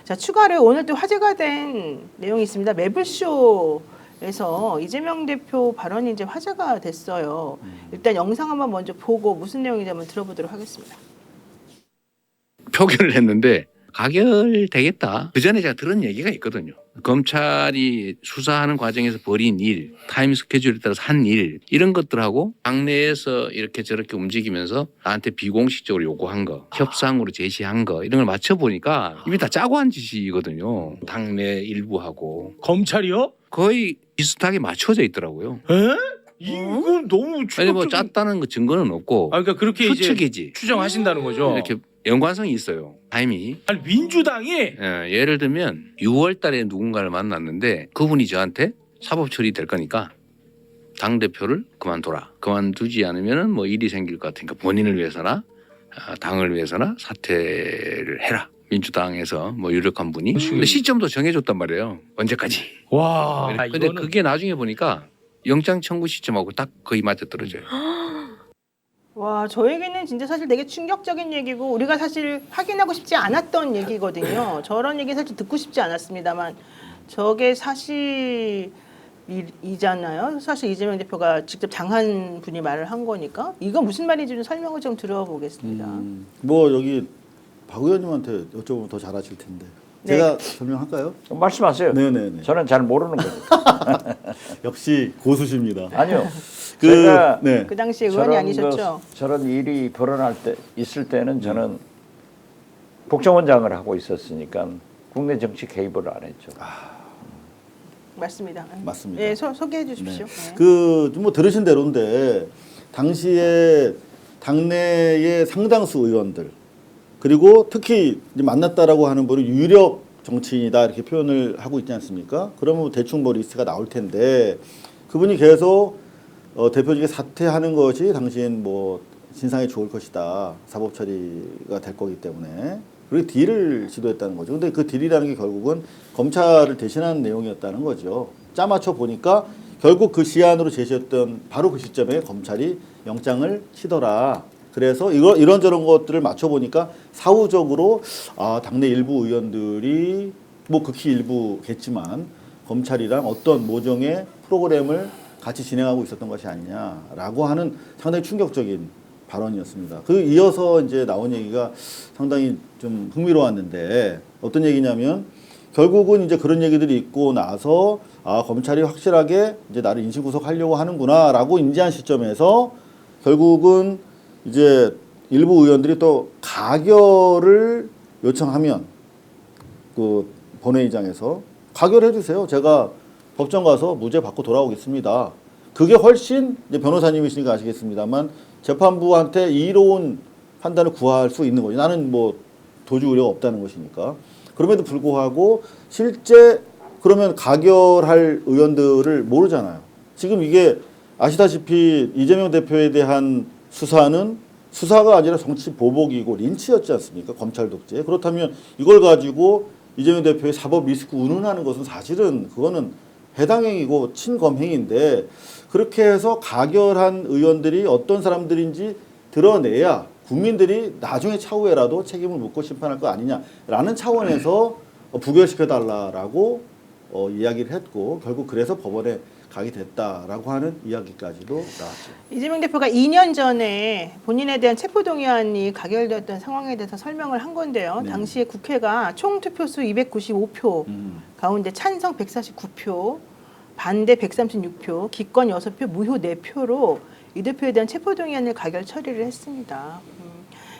자, 추가로 오늘 또 화제가 된 내용이 있습니다. 매블쇼에서 이재명 대표 발언이 이제 화제가 됐어요. 일단 영상 한번 먼저 보고 무슨 내용인지 한번 들어보도록 하겠습니다. 표결을 했는데 가결되겠다. 그 전에 제가 들은 얘기가 있거든요. 검찰이 수사하는 과정에서 벌인 일, 타임 스케줄에 따라서 한 일, 이런 것들하고 당내에서 이렇게 저렇게 움직이면서 나한테 비공식적으로 요구한 거, 협상으로 제시한 거, 이런 걸 맞춰보니까 이미 다 짜고 한 짓이거든요. 당내 일부하고. 검찰이요? 거의 비슷하게 맞춰져 있더라고요. 에? 이건 너무 아니 충격적인. 뭐 짰다는 거 증거는 없고 아, 그러니까 그렇게 이제 추측이지. 추정하신다는 거죠. 이렇게 연관성이 있어요. 타임이. 아니 민주당이 예를 들면 6월 달에 누군가를 만났는데 그분이 저한테 사법 처리될 거니까 당대표를 그만둬라. 그만두지 않으면 뭐 일이 생길 것 같으니까 본인을 위해서나 당을 위해서나 사퇴를 해라. 민주당에서 뭐 유력한 분이. 근데 시점도 정해줬단 말이에요. 언제까지. 와. 근데 그게 나중에 보니까 영장 청구 시점하고 딱 거의 맞아떨어져요. 와, 저에게는 진짜 사실 되게 충격적인 얘기고 우리가 사실 확인하고 싶지 않았던 얘기거든요. 저런 얘기 사실 듣고 싶지 않았습니다만 저게 사실이잖아요. 사실 이재명 대표가 직접 당한 분이 말을 한 거니까 이거 무슨 말인지 좀 설명을 좀 들어보겠습니다. 뭐 여기 박 의원님한테 여쭤보면 더 잘하실 텐데 네. 제가 설명할까요? 말씀하세요. 네네네. 저는 잘 모르는 거죠. 역시 고수십니다. 아니요. 그 제가 네. 그 당시에 의원이 아니셨죠? 저런 일이 벌어날 때 있을 때는 저는 국정원장을 하고 있었으니까 국내 정치 개입을 안 했죠. 맞습니다. 맞습니다. 네, 소개해 주십시오. 네. 네. 뭐 들으신 대로인데 당시에 당내의 상당수 의원들 그리고 특히 이제 만났다라고 하는 분은 유력 정치인이다 이렇게 표현을 하고 있지 않습니까? 그러면 대충 뭐 리스트가 나올 텐데 그분이 계속 대표직에 사퇴하는 것이 당시엔 뭐 진상에 좋을 것이다. 사법 처리가 될 거기 때문에 그리고 딜을 시도했다는 거죠. 근데 그 딜이라는 게 결국은 검찰을 대신하는 내용이었다는 거죠. 짜맞춰 보니까 결국 그 시한으로 제시했던 바로 그 시점에 검찰이 영장을 치더라. 그래서 이런저런 것들을 맞춰보니까 사후적으로 당내 일부 의원들이 뭐 극히 일부겠지만 검찰이랑 어떤 모종의 프로그램을 같이 진행하고 있었던 것이 아니냐라고 하는 상당히 충격적인 발언이었습니다. 그 이어서 이제 나온 얘기가 상당히 좀 흥미로웠는데 어떤 얘기냐면 결국은 이제 그런 얘기들이 있고 나서 검찰이 확실하게 이제 나를 인신 구속하려고 하는구나라고 인지한 시점에서 결국은 이제 일부 의원들이 또 가결을 요청하면 그 본회의장에서 가결해 주세요. 제가 법정 가서 무죄 받고 돌아오겠습니다. 그게 훨씬 이제 변호사님이시니까 아시겠습니다만 재판부한테 이로운 판단을 구할 수 있는 거죠. 나는 뭐 도주 우려가 없다는 것이니까. 그럼에도 불구하고 실제 그러면 가결할 의원들을 모르잖아요. 지금 이게 아시다시피 이재명 대표에 대한 수사는 수사가 아니라 정치 보복이고 린치였지 않습니까? 검찰 독재. 그렇다면 이걸 가지고 이재명 대표의 사법 리스크 운운하는 것은 사실은 그거는 해당행위고 친검행인데 그렇게 해서 가결한 의원들이 어떤 사람들인지 드러내야 국민들이 나중에 차후에라도 책임을 묻고 심판할 거 아니냐라는 차원에서 부결시켜달라라고 이야기를 했고 결국 그래서 법원에 가게 됐다라고 하는 이야기까지도 나왔죠. 이재명 대표가 2년 전에 본인에 대한 체포동의안이 가결되었던 상황에 대해서 설명을 한 건데요. 네. 당시에 국회가 총 투표수 295표 가운데 찬성 149표, 반대 136표, 기권 6표, 무효 4표로 이 대표에 대한 체포동의안을 가결 처리를 했습니다.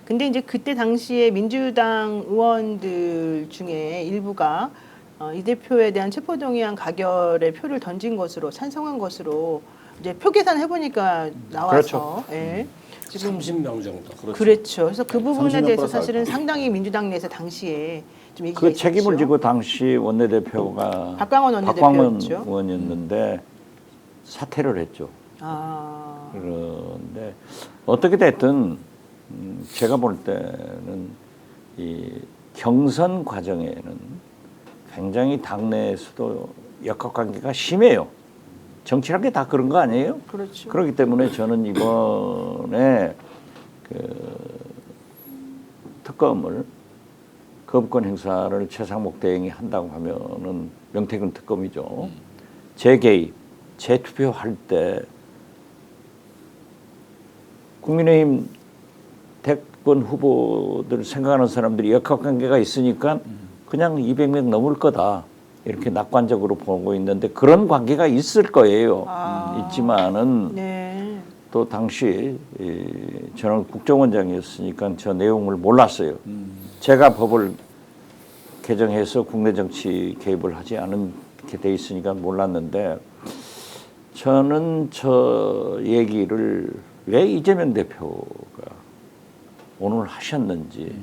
근데 이제 그때 당시에 민주당 의원들 중에 일부가 이 대표에 대한 체포동의안 가결의 표를 던진 것으로 찬성한 것으로 이제 표 계산 해보니까 나와서 그렇죠. 예. 지금 30명 정도. 그렇죠. 그래서 그 부분에 30명 대해서 플러스 사실은 알파. 상당히 민주당 내에서 당시에 좀 얘기가 그 책임을 있었죠. 지고 당시 원내대표가 박광원 원내대표였죠. 의원이었는데 사퇴를 했죠. 아, 그런데 어떻게 됐든 제가 볼 때는 이 경선 과정에는 굉장히 당내에서도 역학관계가 심해요. 정치란 게 다 그런 거 아니에요? 그렇죠. 그렇기 때문에 저는 이번에 그 특검을 거부권 행사를 최상목 대행이 한다고 하면은 명태균 특검이죠. 재개입, 재투표할 때 국민의힘 대권 후보들 생각하는 사람들이 역학관계가 있으니까 그냥 200명 넘을 거다 이렇게 낙관적으로 보고 있는데 그런 관계가 있을 거예요. 있지만은 네. 또 당시 저는 국정원장이었으니까 저 내용을 몰랐어요. 제가 법을 개정해서 국내 정치 개입을 하지 않게 돼 있으니까 몰랐는데 저는 저 얘기를 왜 이재명 대표가 오늘 하셨는지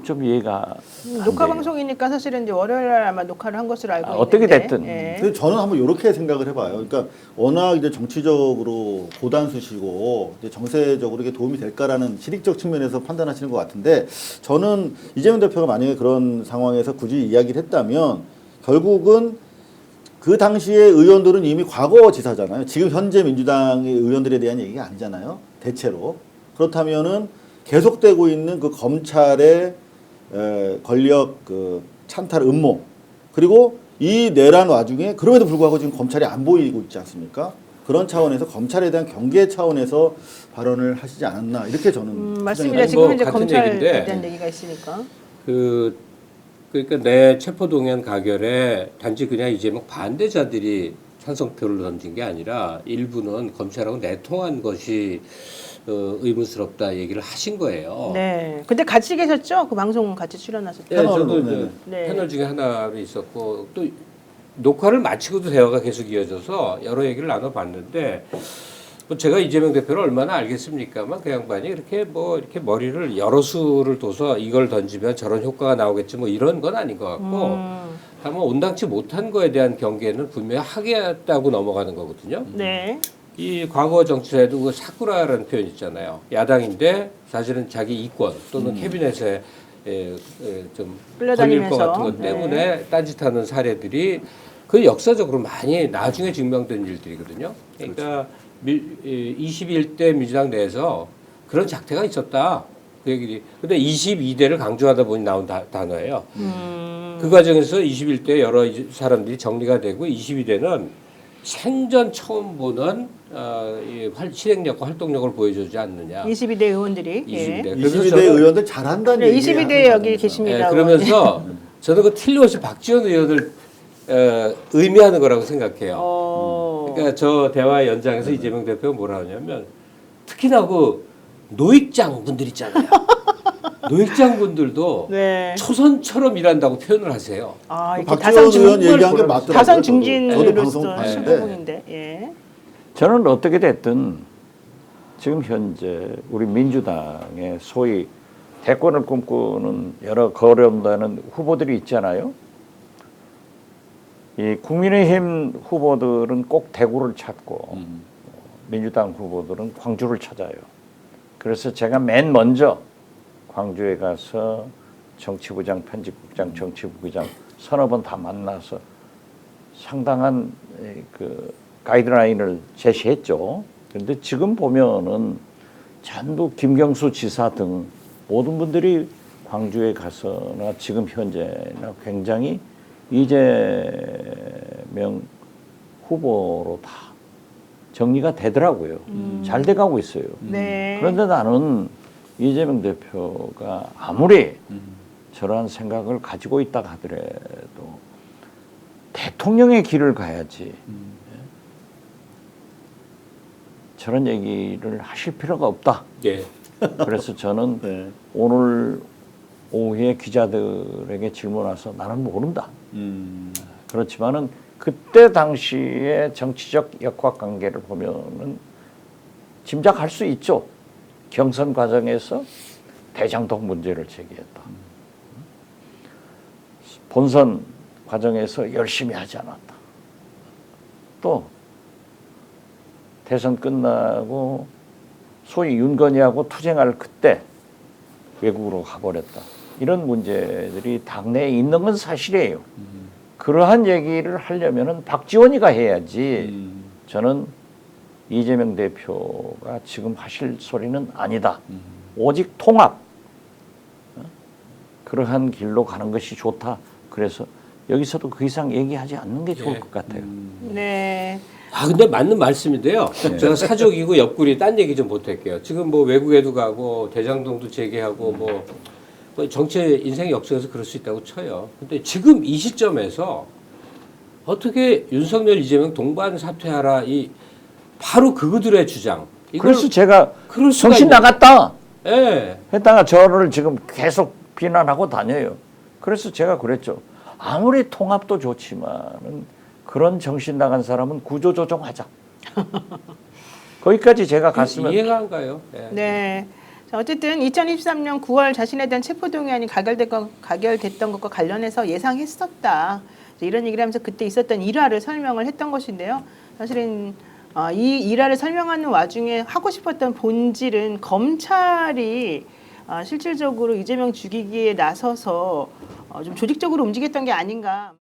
좀 이해가 안 녹화 돼요. 방송이니까 사실은 이제 월요일 날 아마 녹화를 한 것으로 알고 있는데 어떻게 됐든. 예. 근데 저는 한번 이렇게 생각을 해봐요. 그러니까 워낙 이제 정치적으로 고단수시고 이제 정세적으로 이게 도움이 될까라는 실익적 측면에서 판단하시는 것 같은데 저는 이재명 대표가 만약에 그런 상황에서 굳이 이야기를 했다면 결국은 그 당시에 의원들은 이미 과거 지사잖아요. 지금 현재 민주당의 의원들에 대한 얘기가 아니잖아요. 대체로. 그렇다면은 계속되고 있는 그 검찰의 권력 그 찬탈 음모 그리고 이 내란 와중에 그럼에도 불구하고 지금 검찰이 안 보이고 있지 않습니까? 그런 차원에서 검찰에 대한 경계 차원에서 발언을 하시지 않았나 이렇게 저는 맞습니다. 추정이 지금 뭐 현재 같은 검찰에 얘기인데 대한 얘기가 있으니까. 그러니까 내 체포동의안 가결에 단지 그냥 이재명 반대자들이 찬성표를 던진 게 아니라 일부는 검찰하고 내통한 것이 의문스럽다 얘기를 하신 거예요. 네. 근데 같이 계셨죠? 그 방송 같이 출연하셨죠? 예, 저도 패널로, 이제 네. 패널 중에 하나로 있었고 또 녹화를 마치고도 대화가 계속 이어져서 여러 얘기를 나눠봤는데 뭐 제가 이재명 대표를 얼마나 알겠습니까만 그 양반이 이렇게 머리를 여러 수를 둬서 이걸 던지면 저런 효과가 나오겠지 뭐 이런 건 아닌 것 같고 다만 온당치 못한 거에 대한 경계는 분명히 하겠다고 넘어가는 거거든요. 네. 이 과거 정치에도 그 사쿠라라는 표현 있잖아요. 야당인데 사실은 자기 이권 또는 캐비넷에 좀 걸릴 끌려다니면서. 것 같은 것 때문에 딴짓하는 사례들이 그 역사적으로 많이 나중에 증명된 일들이거든요. 그러니까 21대 민주당 내에서 그런 작태가 있었다. 그 얘기들이. 근데 22대를 강조하다 보니 나온 단어예요. 그 과정에서 21대 여러 사람들이 정리가 되고 22대는 생전 처음 보는 실행력과 활동력을 보여주지 않느냐. 22대 의원들이. 22대. 예. 그래서 22대 저는 의원들 잘한다는 네, 얘기 22대 여기 계십니다. 그러면서 저는 그 틀림없이 박지원 의원을 의미하는 거라고 생각해요. 그러니까 저 대화 연장에서 이재명 대표가 뭐라 하냐면 특히나 그 노익장 분들 있잖아요. 노익장 분들도 네. 초선처럼 일한다고 표현을 하세요. 아, 이렇게 박지원 의원 얘기한 게 보라면서. 맞더라고요. 다선 저도 중진으로서 방송 봤는데 신부분인데. 예. 저는 어떻게 됐든 지금 현재 우리 민주당의 소위 대권을 꿈꾸는 여러 거론되는 후보들이 있잖아요. 이 국민의힘 후보들은 꼭 대구를 찾고 민주당 후보들은 광주를 찾아요. 그래서 제가 맨 먼저 광주에 가서 정치부장, 편집국장, 정치부장 서너 번 다 만나서 상당한 그 가이드라인을 제시했죠. 그런데 지금 보면은 전부 김경수 지사 등 모든 분들이 광주에 가서나 지금 현재나 굉장히 이재명 후보로 다 정리가 되더라고요. 잘 돼가고 있어요. 네. 그런데 나는 이재명 대표가 아무리 저러한 생각을 가지고 있다 하더라도 대통령의 길을 가야지 저런 얘기를 하실 필요가 없다. 예. 그래서 저는 네. 오늘 오후에 기자들에게 질문 와서 나는 모른다. 그렇지만은 그때 당시의 정치적 역학관계를 보면은 짐작할 수 있죠. 경선 과정에서 대장동 문제를 제기했다. 본선 과정에서 열심히 하지 않았다. 또 대선 끝나고 소위 윤건희하고 투쟁할 그때 외국으로 가버렸다. 이런 문제들이 당내에 있는 건 사실이에요. 그러한 얘기를 하려면은 박지원이가 해야지. 저는 이재명 대표가 지금 하실 소리는 아니다. 오직 통합. 그러한 길로 가는 것이 좋다. 그래서 여기서도 그 이상 얘기하지 않는 게 좋을 것 같아요. 네. 아 근데 맞는 말씀인데요. 네. 제가 사족이고 옆구리 딴 얘기 좀 못할게요. 지금 뭐 외국에도 가고 대장동도 재개하고 뭐 정치 인생 역사에서 그럴 수 있다고 쳐요. 근데 지금 이 시점에서 어떻게 윤석열 이재명 동반 사퇴하라 이 바로 그들의 주장. 이걸 그래서 제가 그럴 수가 정신 있냐. 나갔다 예. 했다가 저를 지금 계속 비난하고 다녀요. 그래서 제가 그랬죠. 아무리 통합도 좋지만은 그런 정신 나간 사람은 구조조정하자. 거기까지 제가 갔으면 이해가 안 가요. 예. 네. 자, 어쨌든 2023년 9월 자신에 대한 체포동의안이 가결됐던 것과 관련해서 예상했었다. 이런 얘기를 하면서 그때 있었던 일화를 설명을 했던 것인데요. 사실은 이 일화를 설명하는 와중에 하고 싶었던 본질은 검찰이 실질적으로 이재명 죽이기에 나서서 좀 조직적으로 움직였던 게 아닌가.